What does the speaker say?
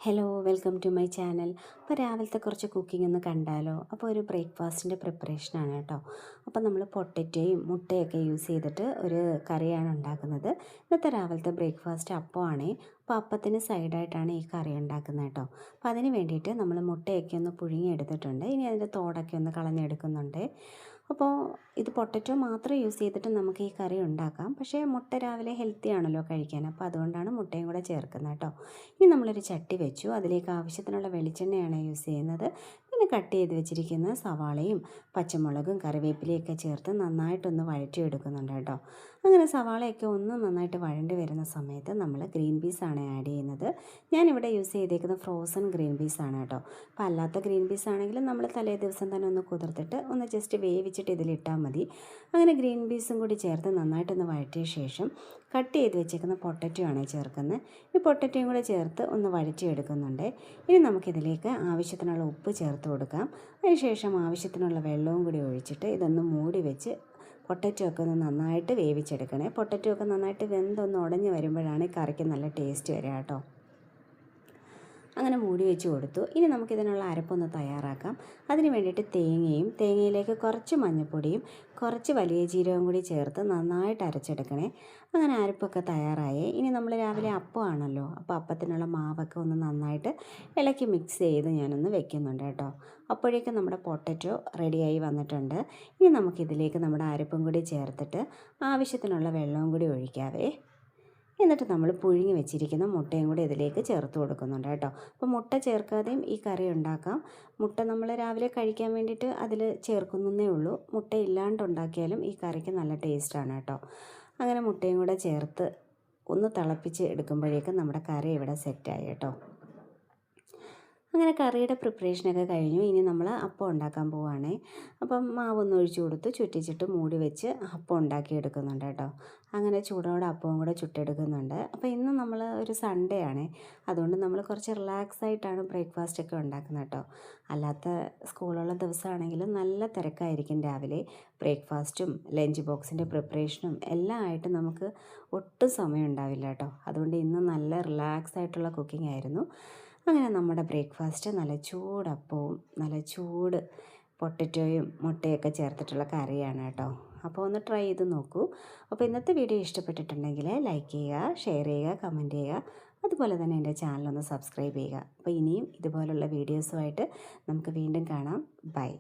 Hello welcome to my channel. അപ്പോൾ രാവിലത്തെ കുറച്ച് കുക്കിംഗ് ഒന്ന് കണ്ടാലോ? അപ്പോൾ ഒരു ബ്രേക്ക്ഫാസ്റ്റിൻ്റെ പ്രിപ്പറേഷനാണ് കേട്ടോ. അപ്പോൾ നമ്മൾ പൊട്ടറ്റോയും മുട്ടയൊക്കെ യൂസ് ചെയ്തിട്ട് ഒരു കറിയാണ് ഉണ്ടാക്കുന്നത്. ഇന്നത്തെ രാവിലത്തെ ബ്രേക്ക്ഫാസ്റ്റ് അപ്പമാണേ. അപ്പോൾ അപ്പത്തിന് സൈഡായിട്ടാണ് ഈ കറി ഉണ്ടാക്കുന്നത് കേട്ടോ. അപ്പോൾ അതിന് വേണ്ടിയിട്ട് നമ്മൾ മുട്ടയൊക്കെ ഒന്ന് പുഴുങ്ങിയെടുത്തിട്ടുണ്ട്. ഇനി അതിൻ്റെ തോടൊക്കെ ഒന്ന് കളഞ്ഞെടുക്കുന്നുണ്ട്. അപ്പോൾ ഇത് പൊട്ടറ്റോ മാത്രം യൂസ് ചെയ്തിട്ട് നമുക്ക് ഈ കറി ഉണ്ടാക്കാം. പക്ഷേ മുട്ട രാവിലെ ഹെൽത്തി ആണല്ലോ കഴിക്കാൻ. അപ്പോൾ അതുകൊണ്ടാണ് മുട്ടയും കൂടെ ചേർക്കുന്നത് കേട്ടോ. ഇനി നമ്മളൊരു ചട്ടി വെച്ചു. അതിലേക്ക് ആവശ്യത്തിനുള്ള വെളിച്ചെണ്ണയാണ് യൂസ് ചെയ്യുന്നത്. പിന്നെ കട്ട് ചെയ്ത് വെച്ചിരിക്കുന്ന സവാളയും പച്ചമുളകും കറിവേപ്പിലയൊക്കെ ചേർത്ത് നന്നായിട്ടൊന്ന് വഴറ്റിയെടുക്കുന്നുണ്ട് കേട്ടോ. അങ്ങനെ സവാളയൊക്കെ ഒന്ന് നന്നായിട്ട് വഴണ്ടി വരുന്ന സമയത്ത് നമ്മൾ ഗ്രീൻ പീസാണ് ആഡ് ചെയ്യുന്നത്. ഞാനിവിടെ യൂസ് ചെയ്തേക്കുന്നത് ഫ്രോസൺ ഗ്രീൻ പീസാണ് കേട്ടോ. അപ്പോൾ അല്ലാത്ത ഗ്രീൻ പീസ് ആണെങ്കിൽ നമ്മൾ തലേ ദിവസം തന്നെ ഒന്ന് കുതിർത്തിട്ട് ഒന്ന് ജസ്റ്റ് വേവിച്ചിട്ട് ഇതിലിട്ടാൽ മതി. അങ്ങനെ ഗ്രീൻ പീസും കൂടി ചേർത്ത് നന്നായിട്ടൊന്ന് വഴറ്റിയ ശേഷം കട്ട് ചെയ്ത് വെച്ചേക്കുന്ന പൊട്ടറ്റോ ആണ് ചേർക്കുന്നത്. ഈ പൊട്ടറ്റോയും കൂടെ ചേർത്ത് ഒന്ന് വഴറ്റിയെടുക്കുന്നുണ്ട്. ഇനി നമുക്കിതിലേക്ക് ആവശ്യത്തിനുള്ള ഉപ്പ് ചേർത്ത് കൊടുക്കാം. അതിനുശേഷം ആവശ്യത്തിനുള്ള വെള്ളവും കൂടി ഒഴിച്ചിട്ട് ഇതൊന്ന് മൂടി വെച്ച് പൊട്ടറ്റോ ഒക്കെ ഒന്ന് നന്നായിട്ട് വേവിച്ചെടുക്കണേ. പൊട്ടറ്റോ ഒക്കെ നന്നായിട്ട് വെന്തൊന്ന് ഉടഞ്ഞ് വരുമ്പോഴാണ് ഈ കറിക്ക് നല്ല ടേസ്റ്റ് വരിക കേട്ടോ. അങ്ങനെ മൂടി വെച്ച് കൊടുത്തു. ഇനി നമുക്കിതിനുള്ള അരപ്പൊന്ന് തയ്യാറാക്കാം. അതിന് വേണ്ടിയിട്ട് തേങ്ങയിലേക്ക് കുറച്ച് മഞ്ഞൾപ്പൊടിയും കുറച്ച് വലിയ ജീരകവും കൂടി ചേർത്ത് നന്നായിട്ട് അരച്ചെടുക്കണേ. അങ്ങനെ അരപ്പൊക്കെ തയ്യാറായി. ഇനി നമ്മൾ രാവിലെ അപ്പമാണല്ലോ, അപ്പോൾ അപ്പത്തിനുള്ള മാവൊക്കെ ഒന്ന് നന്നായിട്ട് ഇളക്കി മിക്സ് ചെയ്ത് ഞാനൊന്ന് വെക്കുന്നുണ്ട് കേട്ടോ. അപ്പോഴേക്കും നമ്മുടെ പൊട്ടറ്റോ റെഡിയായി വന്നിട്ടുണ്ട്. ഇനി നമുക്കിതിലേക്ക് നമ്മുടെ അരപ്പും കൂടി ചേർത്തിട്ട് ആവശ്യത്തിനുള്ള വെള്ളവും കൂടി ഒഴിക്കാവേ. എന്നിട്ട് നമ്മൾ പുഴുങ്ങി വെച്ചിരിക്കുന്ന മുട്ടയും കൂടി ഇതിലേക്ക് ചേർത്ത് കൊടുക്കുന്നുണ്ട് കേട്ടോ. അപ്പോൾ മുട്ട ചേർക്കാതെയും ഈ കറി ഉണ്ടാക്കാം. മുട്ട നമ്മൾ രാവിലെ കഴിക്കാൻ വേണ്ടിയിട്ട് അതിൽ ചേർക്കുന്നേ ഉള്ളൂ. മുട്ട ഇല്ലാണ്ട് ഉണ്ടാക്കിയാലും ഈ കറിക്ക് നല്ല ടേസ്റ്റാണ് കേട്ടോ. അങ്ങനെ മുട്ടയും കൂടെ ചേർത്ത് ഒന്ന് തിളപ്പിച്ച് എടുക്കുമ്പോഴേക്കും നമ്മുടെ കറി ഇവിടെ സെറ്റായി കേട്ടോ. അങ്ങനെ കറിയുടെ പ്രിപ്പറേഷനൊക്കെ കഴിഞ്ഞു. ഇനി നമ്മൾ അപ്പം ഉണ്ടാക്കാൻ പോവുകയാണേ. അപ്പം മാവൊന്ന് ഒഴിച്ചു കൊടുത്ത് ചുറ്റിച്ചിട്ട് മൂടി വെച്ച് അപ്പം ഉണ്ടാക്കിയെടുക്കുന്നുണ്ട് കേട്ടോ. അങ്ങനെ ചൂടോടെ അപ്പവും കൂടെ ചുട്ടെടുക്കുന്നുണ്ട്. അപ്പോൾ ഇന്ന് നമ്മൾ ഒരു സൺഡേ ആണേ, അതുകൊണ്ട് നമ്മൾ കുറച്ച് റിലാക്സ് ആയിട്ടാണ് ബ്രേക്ക്ഫാസ്റ്റൊക്കെ ഉണ്ടാക്കുന്നത് കേട്ടോ. അല്ലാത്ത സ്കൂളുള്ള ദിവസമാണെങ്കിലും നല്ല തിരക്കായിരിക്കും രാവിലെ. ബ്രേക്ക്ഫാസ്റ്റും ലഞ്ച് ബോക്സിൻ്റെ പ്രിപ്പറേഷനും എല്ലാം ആയിട്ട് നമുക്ക് ഒട്ടും സമയം ഉണ്ടാവില്ല കേട്ടോ. അതുകൊണ്ട് ഇന്ന് നല്ല റിലാക്സ് ആയിട്ടുള്ള കുക്കിംഗ് ആയിരുന്നു. അങ്ങനെ നമ്മുടെ ബ്രേക്ക്ഫാസ്റ്റ് നല്ല ചൂടപ്പവും നല്ല ചൂട് പൊട്ടറ്റോയും മുട്ടയൊക്കെ ചേർത്തിട്ടുള്ള കറിയാണ് കേട്ടോ. അപ്പോൾ ഒന്ന് ട്രൈ ചെയ്ത് നോക്കൂ. അപ്പോൾ ഇന്നത്തെ വീഡിയോ ഇഷ്ടപ്പെട്ടിട്ടുണ്ടെങ്കിൽ ലൈക്ക് ചെയ്യുക, ഷെയർ ചെയ്യുക, കമൻറ്റ് ചെയ്യുക. അതുപോലെ തന്നെ എൻ്റെ ചാനലൊന്ന് സബ്സ്ക്രൈബ് ചെയ്യുക. അപ്പോൾ ഇനിയും ഇതുപോലുള്ള വീഡിയോസുമായിട്ട് നമുക്ക് വീണ്ടും കാണാം. ബൈ.